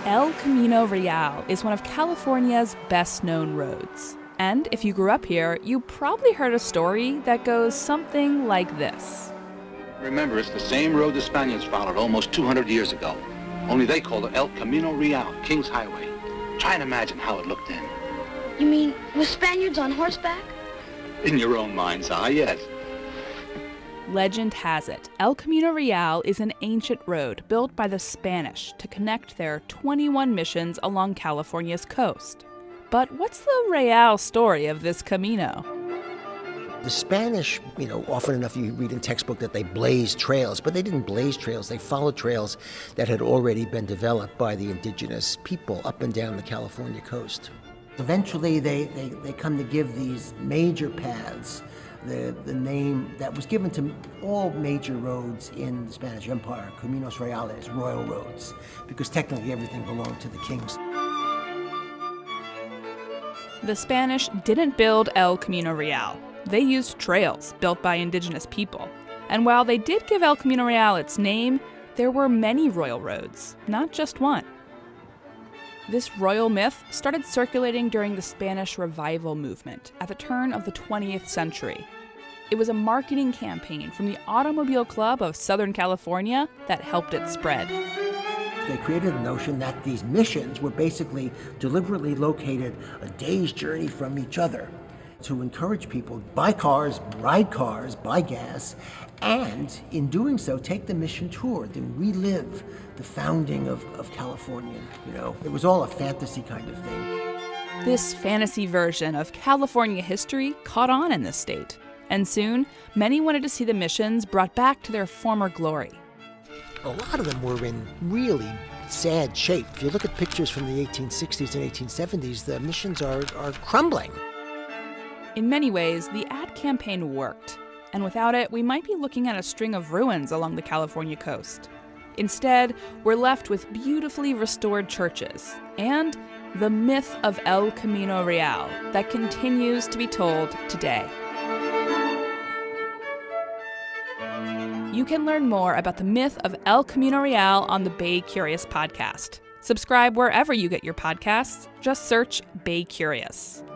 El Camino Real is one of California's best-known roads. And if you grew up here, you probably heard a story that goes something like this. Remember, it's the same road the Spaniards followed almost 200 years ago. Only they called it El Camino Real, King's Highway. Try and imagine how it looked then. You mean with Spaniards on horseback? In your own mind's eye, yes. Legend has it, El Camino Real is an ancient road built by the Spanish to connect their 21 missions along California's coast. But what's the Real story of this Camino? The Spanish, often enough you read in textbook that they blazed trails, but they didn't blaze trails. They followed trails that had already been developed by the indigenous people up and down the California coast. Eventually, they come to give these major paths the name that was given to all major roads in the Spanish Empire, Caminos Reales, royal roads, because technically everything belonged to the kings. The Spanish didn't build El Camino Real. They used trails built by indigenous people. And while they did give El Camino Real its name, there were many royal roads, not just one. This royal myth started circulating during the Spanish Revival movement at the turn of the 20th century. It was a marketing campaign from the Automobile Club of Southern California that helped it spread. They created the notion that these missions were basically deliberately located a day's journey from each other to encourage people to buy cars, ride cars, buy gas, and in doing so, take the mission tour, then relive the founding of California. It was all a fantasy kind of thing. This fantasy version of California history caught on in this state, and soon, many wanted to see the missions brought back to their former glory. A lot of them were in really sad shape. If you look at pictures from the 1860s and 1870s, the missions are crumbling. In many ways, the ad campaign worked, and without it, we might be looking at a string of ruins along the California coast. Instead, we're left with beautifully restored churches and the myth of El Camino Real that continues to be told today. You can learn more about the myth of El Camino Real on the Bay Curious podcast. Subscribe wherever you get your podcasts. Just search Bay Curious.